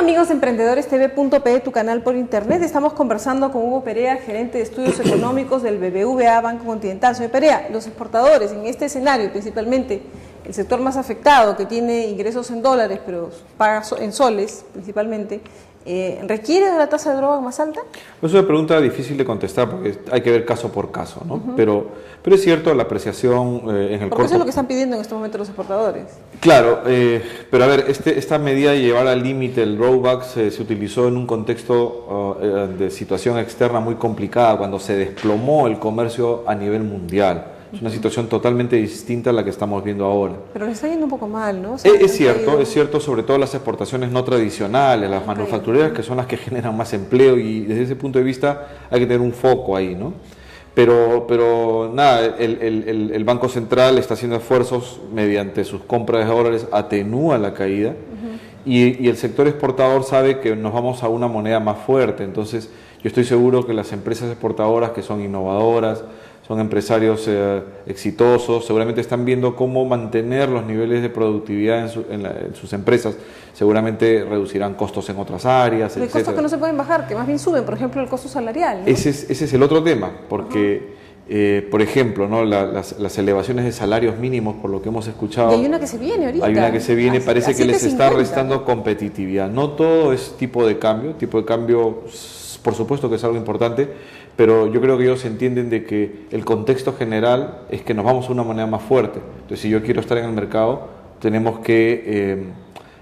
amigos de EmprendedoresTV.pe, tu canal por internet. Estamos conversando con Hugo Perea, gerente de estudios económicos del BBVA Banco Continental. Señor Perea, los exportadores en este escenario, principalmente el sector más afectado, que tiene ingresos en dólares, pero paga en soles principalmente, ¿requiere de la tasa de droga más alta? Es una pregunta difícil de contestar porque hay que ver caso por caso, ¿no? Pero es cierto la apreciación en el corto... Porque eso es lo que están pidiendo en estos momentos los exportadores. Claro, pero a ver, esta medida de llevar al límite el rollback se utilizó en un contexto de situación externa muy complicada, cuando se desplomó el comercio a nivel mundial. Es una situación totalmente distinta a la que estamos viendo ahora. Pero le está yendo un poco mal, ¿no? O sea, es cierto, sobre todo las exportaciones no tradicionales, las manufactureras, que son las que generan más empleo, y desde ese punto de vista hay que tener un foco ahí, ¿no? Pero nada, el Banco Central está haciendo esfuerzos mediante sus compras de dólares, atenúa la caída, y el sector exportador sabe que nos vamos a una moneda más fuerte. Entonces yo estoy seguro que las empresas exportadoras, que son innovadoras, son empresarios exitosos, seguramente están viendo cómo mantener los niveles de productividad en sus empresas. Seguramente reducirán costos en otras áreas, hay costos que no se pueden bajar, que más bien suben, por ejemplo, el costo salarial, ¿no? Ese es el otro tema, porque, por ejemplo, ¿no? las elevaciones de salarios mínimos, por lo que hemos escuchado... Y hay una que se viene ahorita. Hay una que se viene, parece que les está restando competitividad. No todo es tipo de cambio, por supuesto que es algo importante, pero yo creo que ellos entienden de que el contexto general es que nos vamos a una moneda más fuerte. Entonces, si yo quiero estar en el mercado, tenemos que,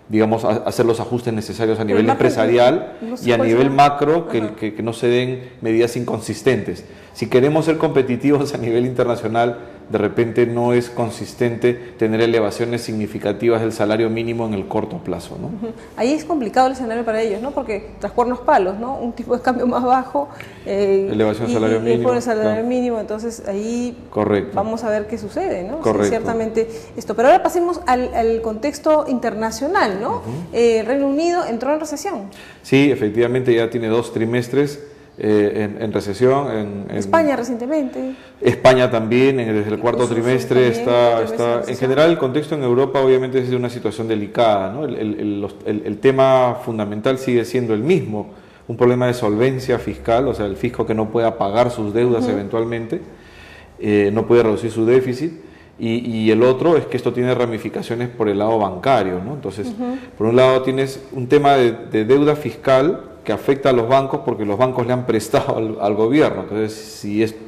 digamos, hacer los ajustes necesarios a nivel empresarial y a nivel macro, que no se den medidas inconsistentes. Si queremos ser competitivos a nivel internacional, de repente no es consistente tener elevaciones significativas del salario mínimo en el corto plazo, ¿no? Ahí es complicado el escenario para ellos, ¿no? Porque tras cuernos palos, ¿no? Un tipo de cambio más bajo, elevación del salario mínimo. Por el salario mínimo, entonces ahí vamos a ver qué sucede, ¿no? Correcto. Sí, ciertamente esto. Pero ahora pasemos al contexto internacional, ¿no? El Reino Unido entró en recesión. Sí, efectivamente ya tiene 2 trimestres en recesión. España recientemente. España también, desde el cuarto trimestre está. En general, el contexto en Europa obviamente es de una situación delicada, ¿no? El tema fundamental sigue siendo el mismo, un problema de solvencia fiscal, o sea, el fisco que no pueda pagar sus deudas eventualmente, no puede reducir su déficit. Y el otro es que esto tiene ramificaciones por el lado bancario, ¿no? Entonces, por un lado tienes un tema de deuda fiscal que afecta a los bancos porque los bancos le han prestado al gobierno. Entonces,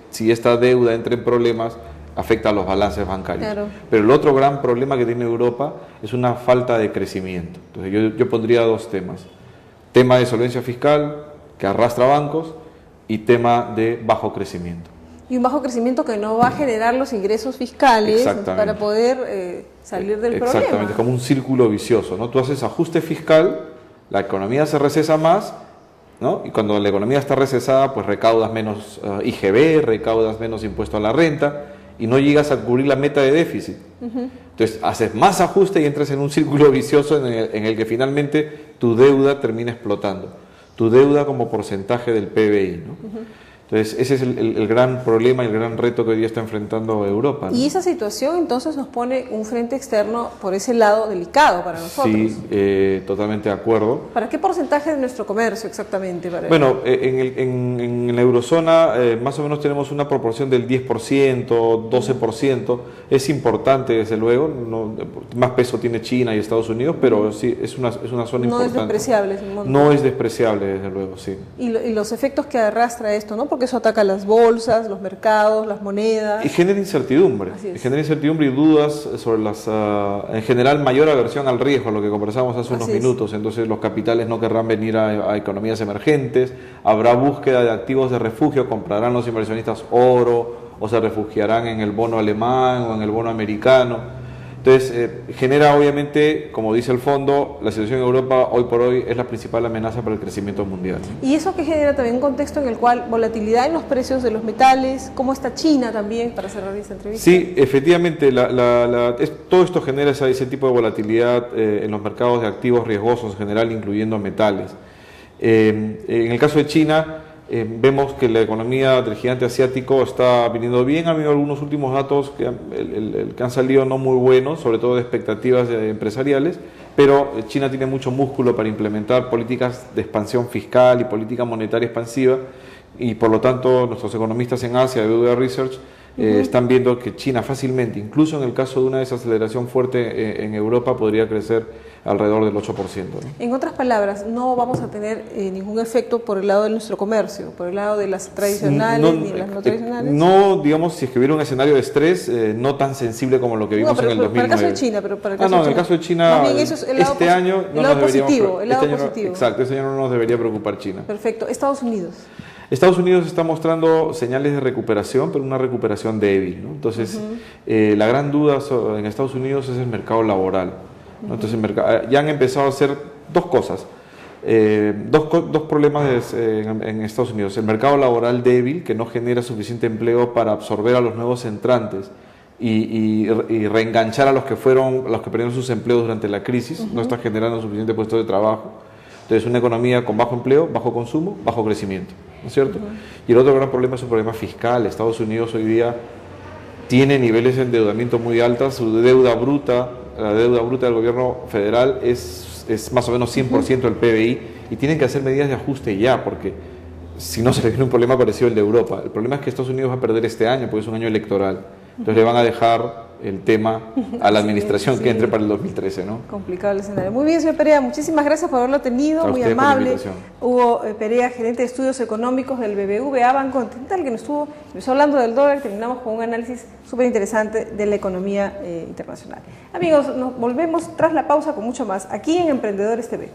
si esta deuda entra en problemas, afecta a los balances bancarios. Claro. Pero el otro gran problema que tiene Europa es una falta de crecimiento. Entonces, yo pondría 2 temas. Tema de solvencia fiscal, que arrastra bancos, y tema de bajo crecimiento. Y un bajo crecimiento que no va a generar los ingresos fiscales para poder salir del problema. Exactamente, como un círculo vicioso, ¿no? Tú haces ajuste fiscal, la economía se recesa más, ¿no? Y cuando la economía está recesada, pues recaudas menos IGB, recaudas menos impuesto a la renta y no llegas a cubrir la meta de déficit. Entonces haces más ajuste y entras en un círculo vicioso en el que finalmente tu deuda termina explotando. Tu deuda como porcentaje del PBI, ¿no? Entonces, ese es el gran problema y el gran reto que hoy día está enfrentando Europa, ¿no? Y esa situación entonces nos pone un frente externo por ese lado delicado para nosotros. Sí, totalmente de acuerdo. ¿Para qué porcentaje de nuestro comercio exactamente? Bueno, en la eurozona más o menos tenemos una proporción del 10%, 12%. Es importante, desde luego, más peso tiene China y Estados Unidos, pero sí, es una zona importante. No es despreciable. No es despreciable, desde luego, sí. Y los efectos que arrastra esto, ¿no? Porque eso ataca las bolsas, los mercados, las monedas. Y genera incertidumbre. Genera incertidumbre y dudas sobre en general, mayor aversión al riesgo, lo que conversamos hace unos minutos. Entonces los capitales no querrán venir a economías emergentes, habrá búsqueda de activos de refugio, comprarán los inversionistas oro o se refugiarán en el bono alemán o en el bono americano. Entonces, genera obviamente, como dice el fondo, la situación en Europa hoy por hoy es la principal amenaza para el crecimiento mundial. Y eso que genera también un contexto en el cual volatilidad en los precios de los metales, ¿cómo está China también, para cerrar esta entrevista? Sí, efectivamente, todo esto genera ese tipo de volatilidad en los mercados de activos riesgosos en general, incluyendo metales. En el caso de China, Vemos que la economía del gigante asiático está viniendo bien. Ha habido algunos últimos datos que han salido no muy buenos, sobre todo de expectativas empresariales, pero China tiene mucho músculo para implementar políticas de expansión fiscal y política monetaria expansiva, y por lo tanto nuestros economistas en Asia, de BBVA Research, están viendo que China fácilmente, incluso en el caso de una desaceleración fuerte en Europa, podría crecer alrededor del 8%, ¿no? En otras palabras, no vamos a tener ningún efecto por el lado de nuestro comercio, por el lado de las tradicionales ni las no tradicionales. No, digamos, si es que hubiera un escenario de estrés, no tan sensible como lo que vimos en el 2009. Para el caso de China, pero para el caso en el caso de China, eso es el lado este año no el lado nos positivo, el lado este año positivo. Exacto, este año no nos debería preocupar China. Perfecto. Estados Unidos. Estados Unidos está mostrando señales de recuperación, pero una recuperación débil, ¿no? Entonces, la gran duda en Estados Unidos es el mercado laboral, ¿no? Entonces, ya han empezado a hacer dos cosas, dos problemas en Estados Unidos. El mercado laboral débil, que no genera suficiente empleo para absorber a los nuevos entrantes y reenganchar a los que perdieron sus empleos durante la crisis, no está generando suficiente puestos de trabajo. Entonces, una economía con bajo empleo, bajo consumo, bajo crecimiento, ¿no es cierto? Y el otro gran problema es un problema fiscal. Estados Unidos hoy día tiene niveles de endeudamiento muy altos. Su deuda bruta, la deuda bruta del gobierno federal es más o menos 100% del PBI, y tienen que hacer medidas de ajuste ya, porque si no se le viene un problema parecido al de Europa. El problema es que Estados Unidos va a perder este año, porque es un año electoral. Entonces le van a dejar el tema a la administración que entre para el 2013, ¿no? Complicado el escenario. Muy bien, señor Perea, muchísimas gracias por haberlo tenido, muy amable. Hugo Perea, gerente de estudios económicos del BBVA Banco Continental, que empezó hablando del dólar. Terminamos con un análisis súper interesante de la economía internacional. Amigos, nos volvemos tras la pausa con mucho más aquí en Emprendedores TV.